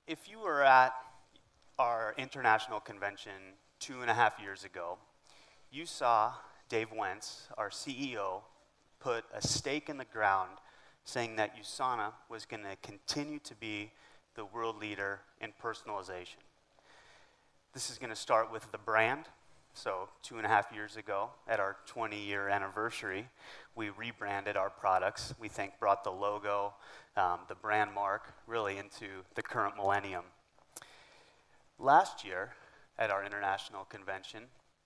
If you were at our international convention 2.5 years ago, you saw Dave Wentz, our CEO, put a stake in the ground saying that USANA was going to continue to be the world leader in personalization. This is going to start with the brand. So 2.5 years ago, at our 20-year anniversary, we rebranded our products. We think brought the logo, the brand mark, really into the current millennium. Last year, at our international convention,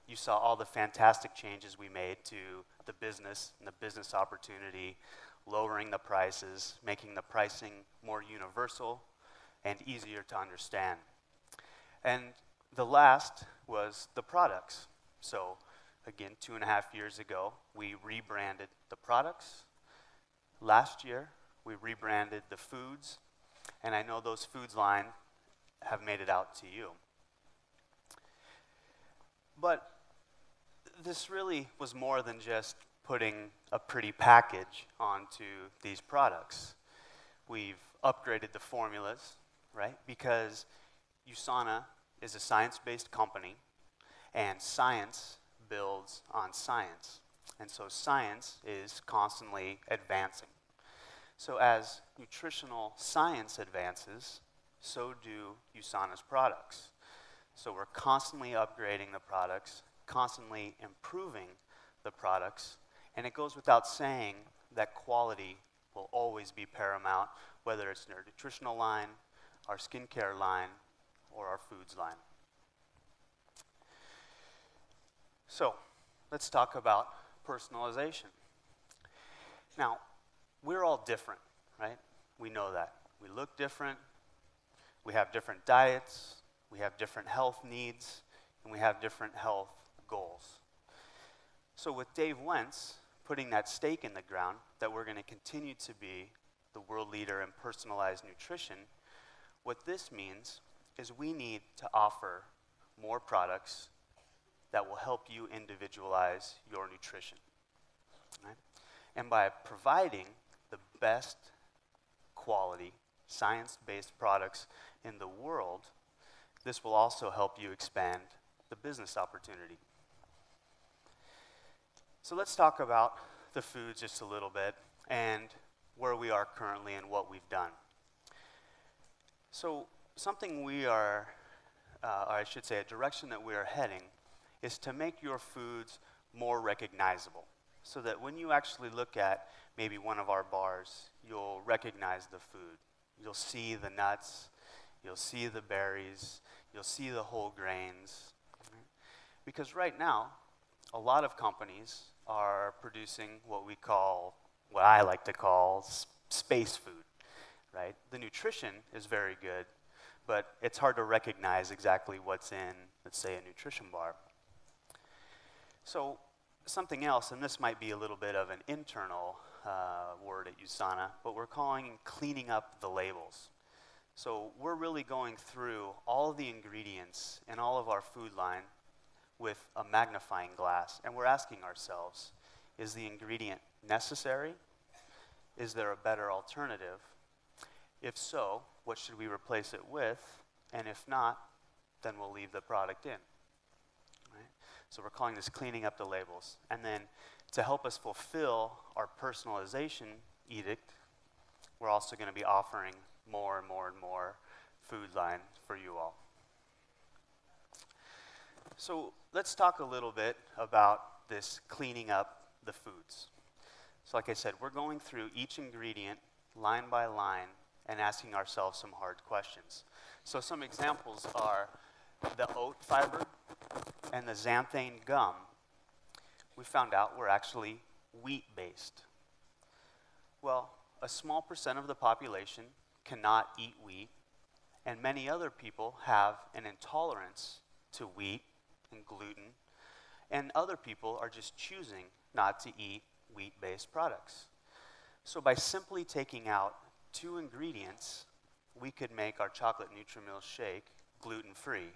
you saw all the fantastic changes we made to the business and the business opportunity, lowering the prices, making the pricing more universal and easier to understand. And the last was the products. So again, 2.5 years ago, we rebranded the products. Last year, we rebranded the foods, and I know those foods line have made it out to you. But this really was more than just putting a pretty package onto these products. We've upgraded the formulas, right? Because USANA is a science-based company, and science builds on science. And so science is constantly advancing. So as nutritional science advances, so do USANA's products. So we're constantly upgrading the products, constantly improving the products, and it goes without saying that quality will always be paramount, whether it's in our nutritional line, our skincare line, or our foods line. So let's talk about personalization. Now, we're all different, right? We know that. We look different, we have different diets, we have different health needs, and we have different health goals. So with Dave Wentz putting that stake in the ground that we're going to continue to be the world leader in personalized nutrition, what this means is we need to offer more products that will help you individualize your nutrition. Right? And by providing the best quality, science-based products in the world, this will also help you expand the business opportunity. So let's talk about the foods just a little bit and where we are currently and what we've done. So something we are, or I should say a direction that we are heading, is to make your foods more recognizable, so that when you actually look at maybe one of our bars, you'll recognize the food. You'll see the nuts, you'll see the berries, you'll see the whole grains. Because right now, a lot of companies are producing what I like to call space food, right? The nutrition is very good, but it's hard to recognize exactly what's in, let's say, a nutrition bar. So something else, and this might be a little bit of an internal word at USANA, but we're calling cleaning up the labels. So we're really going through all of the ingredients in all of our food line with a magnifying glass, and we're asking ourselves, is the ingredient necessary? Is there a better alternative? If so, what should we replace it with? And if not, then we'll leave the product in. Right? So we're calling this cleaning up the labels. And then to help us fulfill our personalization edict, we're also going to be offering more and more and more food line for you all. So let's talk a little bit about this cleaning up the foods. So like I said, we're going through each ingredient line by line and asking ourselves some hard questions. So some examples are the oat fiber and the xanthine gum. We found out we're actually wheat-based. Well, a small percent of the population cannot eat wheat, and many other people have an intolerance to wheat and gluten, and other people are just choosing not to eat wheat-based products. So by simply taking out 2 ingredients, we could make our chocolate Nutrimilk shake gluten-free.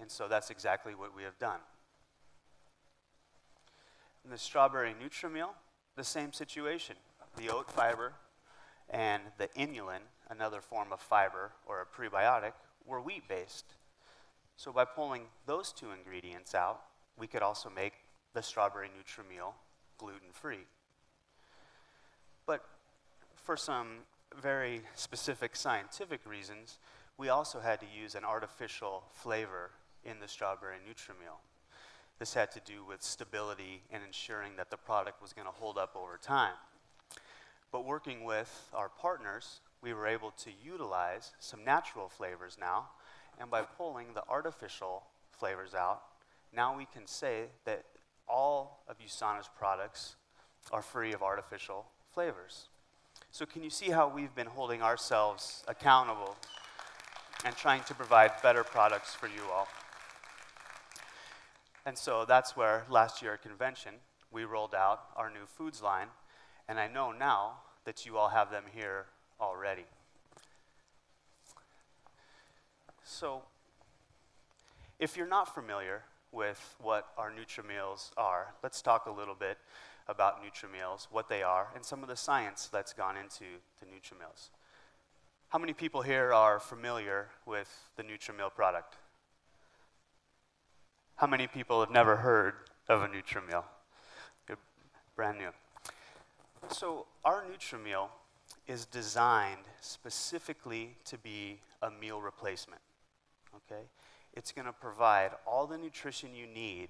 And so that's exactly what we have done. In the strawberry Nutrimilk, the same situation. The oat fiber and the inulin, another form of fiber or a prebiotic, were wheat-based. So by pulling those two ingredients out, we could also make the strawberry Nutrimeal gluten-free. But for some very specific scientific reasons, we also had to use an artificial flavor in the strawberry Nutrimeal. This had to do with stability and ensuring that the product was going to hold up over time. But working with our partners, we were able to utilize some natural flavors now, and by pulling the artificial flavors out, now we can say that all of USANA's products are free of artificial flavors. So can you see how we've been holding ourselves accountable and trying to provide better products for you all? And so that's where last year at convention, we rolled out our new foods line, and I know now that you all have them here already. So if you're not familiar with what our Nutrimeals are, let's talk a little bit about Nutrimeals, what they are, and some of the science that's gone into the Nutrimeals. How many people here are familiar with the Nutrimeal product? How many people have never heard of a Nutrimeal? You're brand new. So our Nutrimeal is designed specifically to be a meal replacement, okay? It's going to provide all the nutrition you need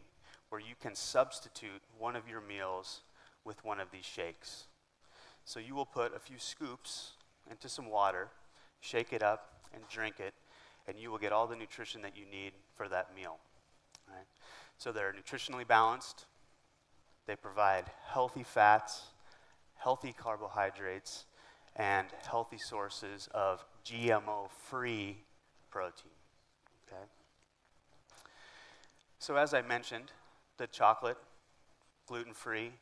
where you can substitute one of your meals with one of these shakes. So you will put a few scoops into some water, shake it up, and drink it, and you will get all the nutrition that you need for that meal. Right? So they're nutritionally balanced, they provide healthy fats, healthy carbohydrates, and healthy sources of GMO-free protein. Okay? So as I mentioned, the chocolate, gluten-free.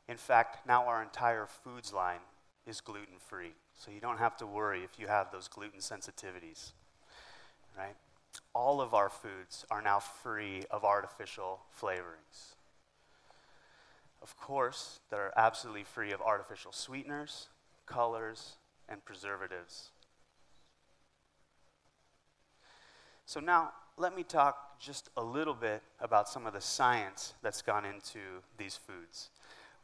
In fact, now our entire foods line is gluten-free. So you don't have to worry if you have those gluten sensitivities, right? All of our foods are now free of artificial flavorings. Of course, they're absolutely free of artificial sweeteners, colors, and preservatives. So now, let me talk just a little bit about some of the science that's gone into these foods.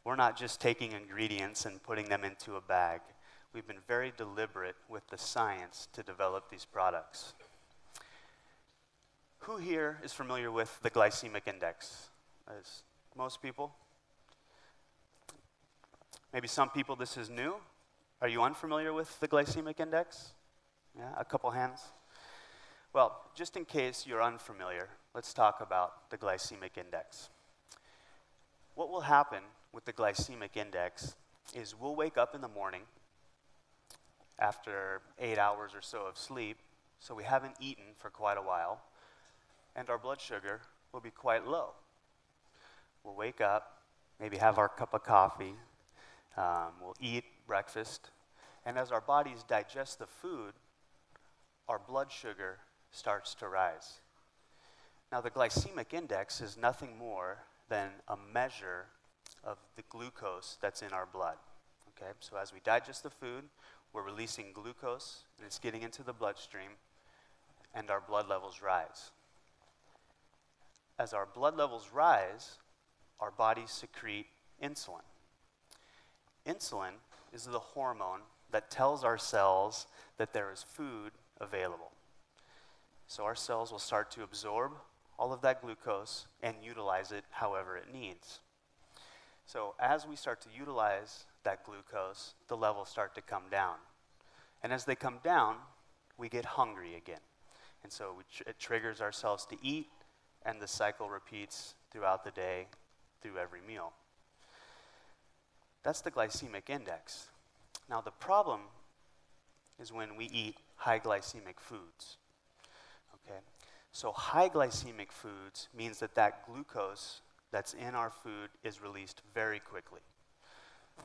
We're not just taking ingredients and putting them into a bag. We've been very deliberate with the science to develop these products. Who here is familiar with the glycemic index? As most people? Maybe some people this is new. Are you unfamiliar with the glycemic index? Yeah, a couple hands. Well, just in case you're unfamiliar, let's talk about the glycemic index. What will happen with the glycemic index is we'll wake up in the morning after 8 hours or so of sleep, so we haven't eaten for quite a while, and our blood sugar will be quite low. We'll wake up, maybe have our cup of coffee, we'll eat breakfast, and as our bodies digest the food, our blood sugar starts to rise. Now, the glycemic index is nothing more than a measure of the glucose that's in our blood. Okay, so as we digest the food, we're releasing glucose, and it's getting into the bloodstream, and our blood levels rise. As our blood levels rise, our bodies secrete insulin. Insulin is the hormone that tells our cells that there is food available. So our cells will start to absorb all of that glucose and utilize it however it needs. So as we start to utilize that glucose, the levels start to come down. And as they come down, we get hungry again. And so it triggers our cells to eat, and the cycle repeats throughout the day, through every meal. That's the glycemic index. Now the problem is when we eat high glycemic foods. Okay? So high glycemic foods means that that glucose that's in our food is released very quickly.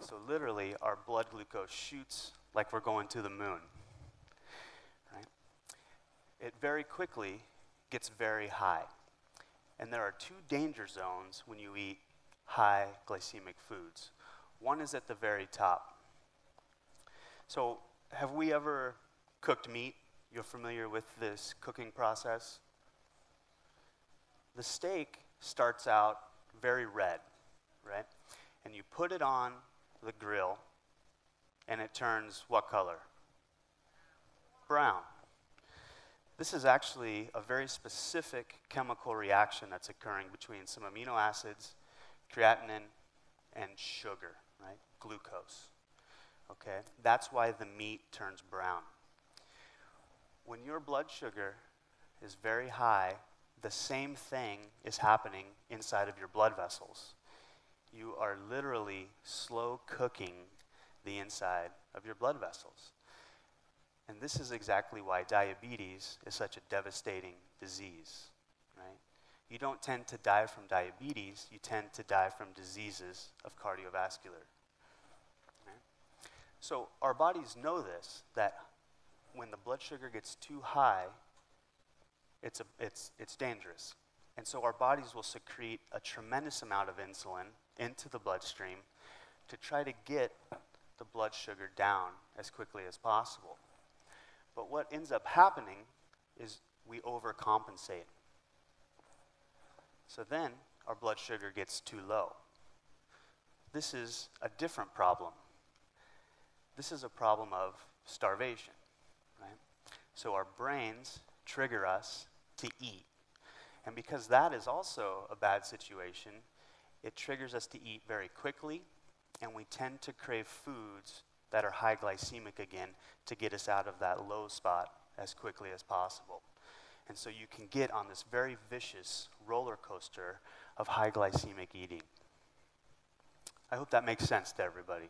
So literally, our blood glucose shoots like we're going to the moon. Right? It very quickly gets very high. And there are two danger zones when you eat high glycemic foods. One is at the very top. So have we ever cooked meat? You're familiar with this cooking process? The steak starts out very red, right? And you put it on the grill, and it turns what color? Brown. This is actually a very specific chemical reaction that's occurring between some amino acids, creatinine, and sugar, right? Glucose. Okay? That's why the meat turns brown. When your blood sugar is very high, the same thing is happening inside of your blood vessels. You are literally slow cooking the inside of your blood vessels. And this is exactly why diabetes is such a devastating disease, right? You don't tend to die from diabetes, you tend to die from diseases of cardiovascular. Right? So our bodies know this, that when the blood sugar gets too high, it's dangerous. And so our bodies will secrete a tremendous amount of insulin into the bloodstream to try to get the blood sugar down as quickly as possible. But what ends up happening is we overcompensate. So then our blood sugar gets too low. This is a different problem. This is a problem of starvation, right? So our brains trigger us to eat. And because that is also a bad situation, it triggers us to eat very quickly, and we tend to crave foods that are high glycemic again to get us out of that low spot as quickly as possible. And so you can get on this very vicious roller coaster of high glycemic eating. I hope that makes sense to everybody.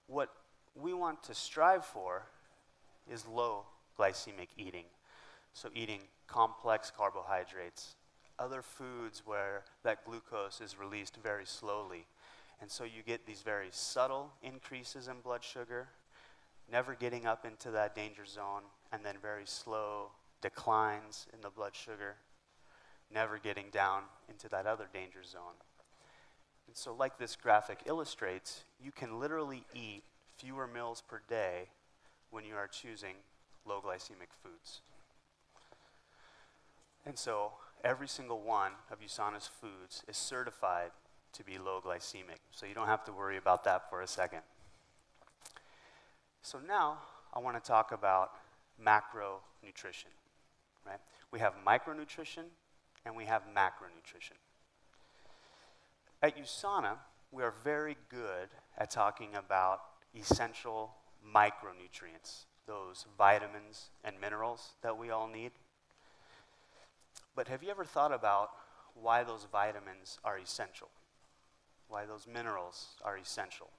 What we want to strive for is low glycemic eating. So eating complex carbohydrates, other foods where that glucose is released very slowly. And so you get these very subtle increases in blood sugar, never getting up into that danger zone, and then very slow declines in the blood sugar, never getting down into that other danger zone. And so like this graphic illustrates, you can literally eat fewer meals per day when you are choosing low glycemic foods. And so every single one of USANA's foods is certified to be low glycemic. So you don't have to worry about that for a second. So now I want to talk about macronutrition, right? We have micronutrition and we have macronutrition. At USANA, we are very good at talking about essential micronutrients, those vitamins and minerals that we all need. But have you ever thought about why those vitamins are essential? Why those minerals are essential?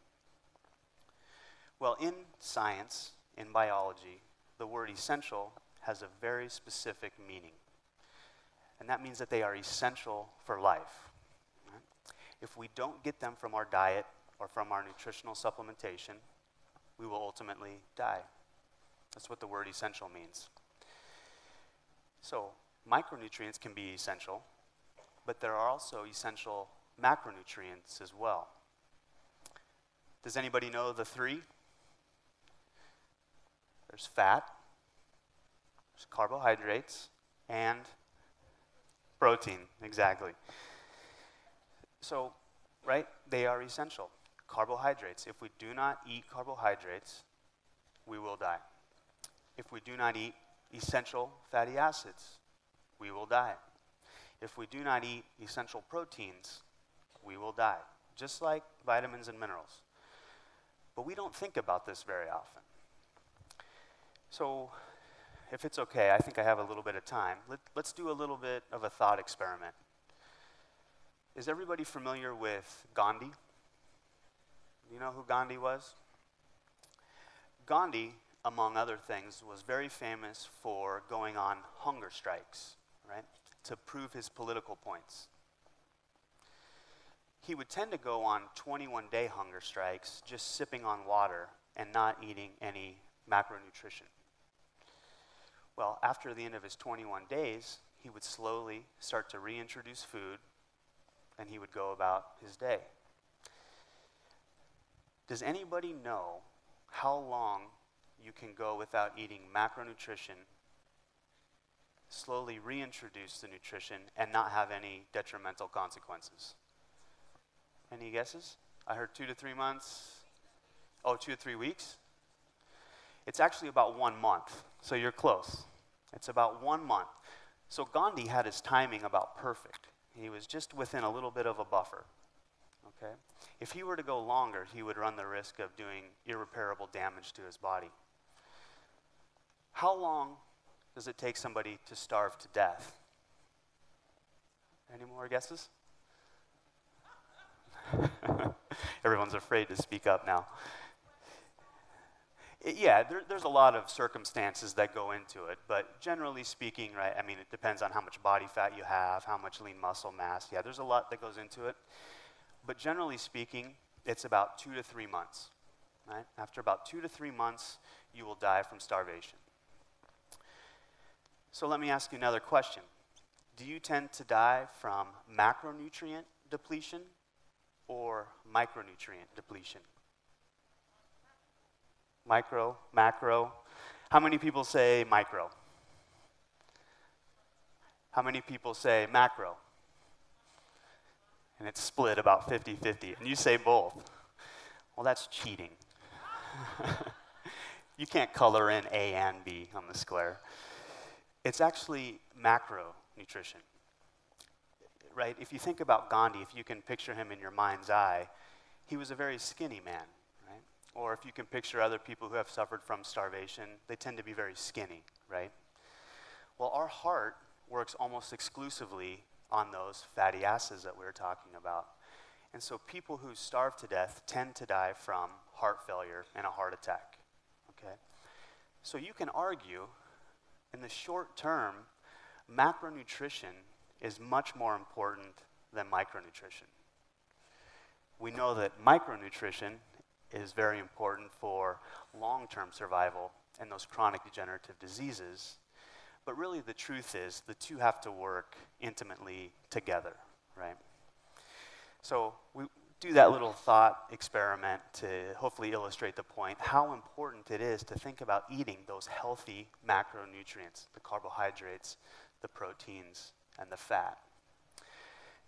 Well, in science, in biology, the word essential has a very specific meaning. And that means that they are essential for life. Right? If we don't get them from our diet or from our nutritional supplementation, we will ultimately die. That's what the word essential means. So, micronutrients can be essential, but there are also essential macronutrients as well. Does anybody know the three? There's fat, there's carbohydrates, and protein, exactly. So, right, they are essential. Carbohydrates, if we do not eat carbohydrates, we will die. If we do not eat essential fatty acids, we will die. If we do not eat essential proteins, we will die, just like vitamins and minerals. But we don't think about this very often. So, if it's okay, I think I have a little bit of time. Let's do a little bit of a thought experiment. Is everybody familiar with Gandhi? Do you know who Gandhi was? Gandhi, among other things, was very famous for going on hunger strikes, right, to prove his political points. He would tend to go on 21-day hunger strikes, just sipping on water and not eating any macronutrition. Well, after the end of his 21 days, he would slowly start to reintroduce food, and he would go about his day. Does anybody know how long you can go without eating macronutrition, slowly reintroduce the nutrition, and not have any detrimental consequences. Any guesses? I heard 2 to 3 months. Oh, 2 to 3 weeks? It's actually about 1 month, so you're close. It's about 1 month. So Gandhi had his timing about perfect. He was just within a little bit of a buffer. Okay? If he were to go longer, he would run the risk of doing irreparable damage to his body. How long does it take somebody to starve to death? Any more guesses? Everyone's afraid to speak up now. There's a lot of circumstances that go into it, but generally speaking, right, I mean, it depends on how much body fat you have, how much lean muscle mass. Yeah, there's a lot that goes into it. But generally speaking, it's about 2 to 3 months, right? After about 2 to 3 months, you will die from starvation. So let me ask you another question. Do you tend to die from macronutrient depletion or micronutrient depletion? Micro, macro. How many people say micro? How many people say macro? And it's split about 50-50, and you say both. Well, that's cheating. You can't color in A and B on the square. It's actually macronutrition, right? If you think about Gandhi, if you can picture him in your mind's eye, he was a very skinny man, right? Or if you can picture other people who have suffered from starvation, they tend to be very skinny, right? Well, our heart works almost exclusively on those fatty acids that we were talking about. And so people who starve to death tend to die from heart failure and a heart attack, okay? So you can argue, in the short term, macronutrition is much more important than micronutrition. We know that micronutrition is very important for long-term survival and those chronic degenerative diseases. But really the truth is the two have to work intimately together, right? So we do that little thought experiment to hopefully illustrate the point, how important it is to think about eating those healthy macronutrients, the carbohydrates, the proteins, and the fat.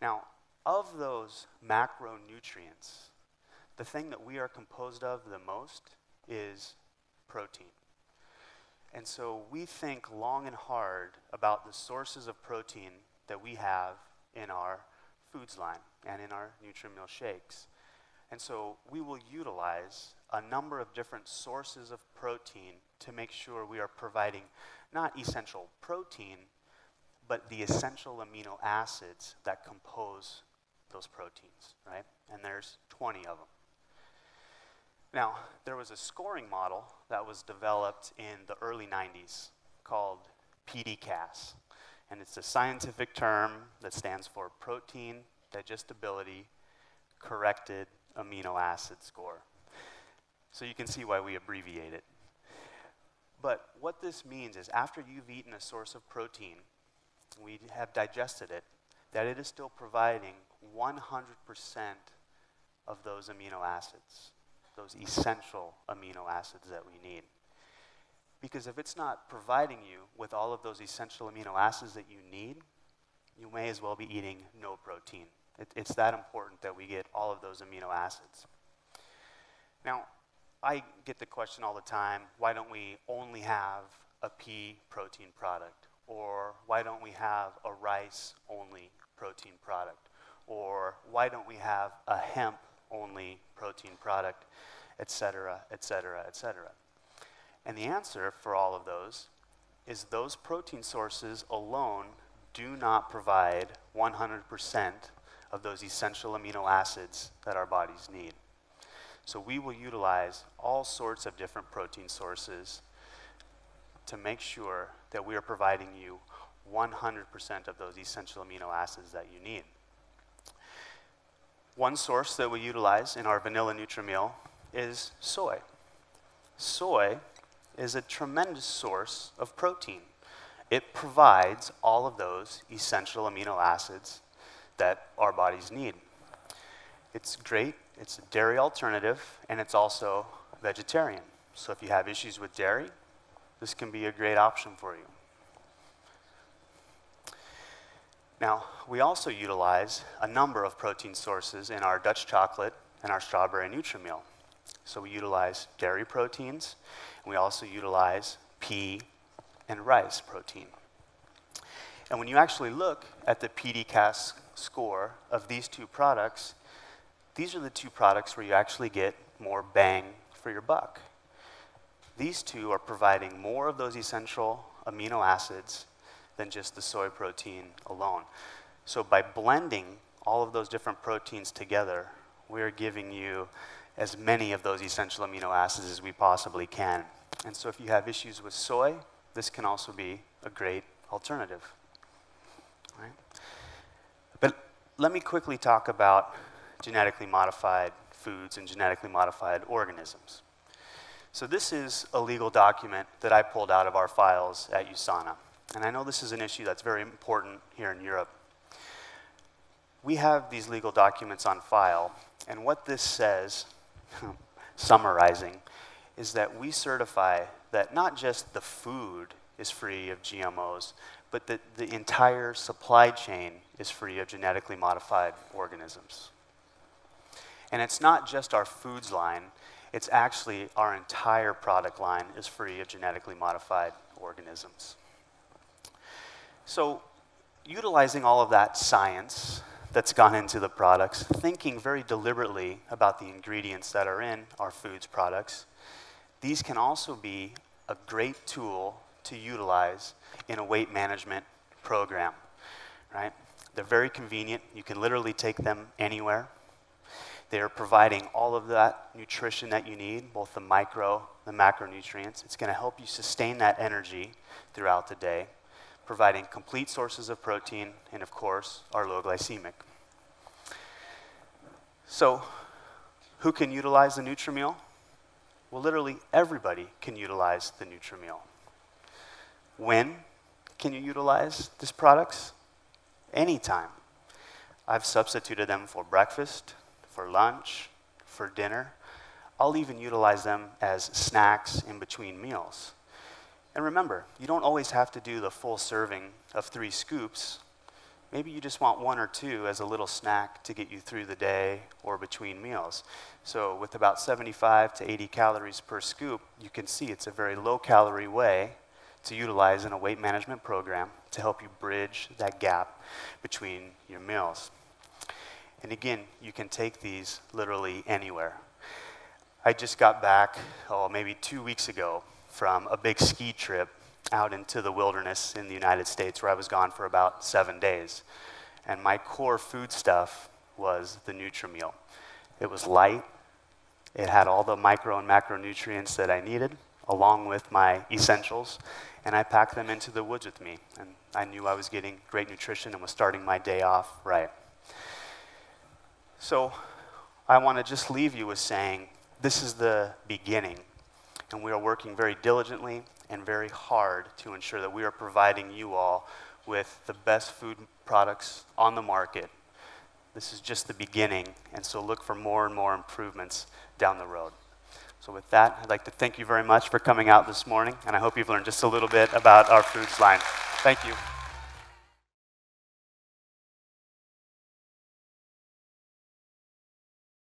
Now, of those macronutrients, the thing that we are composed of the most is protein. And so we think long and hard about the sources of protein that we have in our foods line and in our NutriMeal shakes. And so we will utilize a number of different sources of protein to make sure we are providing not essential protein, but the essential amino acids that compose those proteins, right? And there's 20 of them. Now, there was a scoring model that was developed in the early 90s called PDCAS. And it's a scientific term that stands for Protein Digestibility Corrected Amino Acid Score. So you can see why we abbreviate it. But what this means is after you've eaten a source of protein, we have digested it, that it is still providing 100% of those amino acids, those essential amino acids that we need. Because if it's not providing you with all of those essential amino acids that you need, you may as well be eating no protein. It's that important that we get all of those amino acids. Now, I get the question all the time, why don't we only have a pea protein product? Or why don't we have a rice-only protein product? Or why don't we have a hemp-only protein product, et cetera, et cetera, et cetera? And the answer for all of those is those protein sources alone do not provide 100% of those essential amino acids that our bodies need. So we will utilize all sorts of different protein sources to make sure that we are providing you 100% of those essential amino acids that you need. One source that we utilize in our vanilla NutriMeal is soy. Soy is a tremendous source of protein. It provides all of those essential amino acids that our bodies need. It's great, it's a dairy alternative, and it's also vegetarian. So if you have issues with dairy, this can be a great option for you. Now, we also utilize a number of protein sources in our Dutch chocolate and our strawberry Nutri-Meal. So we utilize dairy proteins, and we also utilize pea and rice protein. And when you actually look at the PDCAS score of these two products, these are the two products where you actually get more bang for your buck. These two are providing more of those essential amino acids than just the soy protein alone. So by blending all of those different proteins together, we're giving you as many of those essential amino acids as we possibly can. And so if you have issues with soy, this can also be a great alternative. Right? But let me quickly talk about genetically modified foods and genetically modified organisms. So this is a legal document that I pulled out of our files at USANA. And I know this is an issue that's very important here in Europe. We have these legal documents on file, and what this says, summarizing, is that we certify that not just the food is free of GMOs, but that the entire supply chain is free of genetically modified organisms. And it's not just our foods line, it's actually our entire product line is free of genetically modified organisms. So utilizing all of that science that's gone into the products, thinking very deliberately about the ingredients that are in our foods products, these can also be a great tool to utilize in a weight management program, right? They're very convenient. You can literally take them anywhere. They are providing all of that nutrition that you need, both the micro, the macronutrients. It's going to help you sustain that energy throughout the day, providing complete sources of protein, and of course, are low glycemic. So, who can utilize the Nutri-Meal? Well, literally everybody can utilize the Nutri-Meal. When can you utilize these products? Anytime. I've substituted them for breakfast, for lunch, for dinner. I'll even utilize them as snacks in between meals. And remember, you don't always have to do the full serving of 3 scoops. Maybe you just want 1 or 2 as a little snack to get you through the day or between meals. So with about 75 to 80 calories per scoop, you can see it's a very low-calorie way to utilize in a weight management program to help you bridge that gap between your meals. And again, you can take these literally anywhere. I just got back, maybe 2 weeks ago from a big ski trip out into the wilderness in the United States where I was gone for about 7 days. And my core food stuff was the Nutri-Meal. It was light. It had all the micro and macronutrients that I needed, along with my essentials. And I packed them into the woods with me. And I knew I was getting great nutrition and was starting my day off right. So I want to just leave you with saying, this is the beginning. And we are working very diligently and very hard to ensure that we are providing you all with the best food products on the market. This is just the beginning, and so look for more and more improvements down the road. So with that, I'd like to thank you very much for coming out this morning, and I hope you've learned just a little bit about our foods line. Thank you.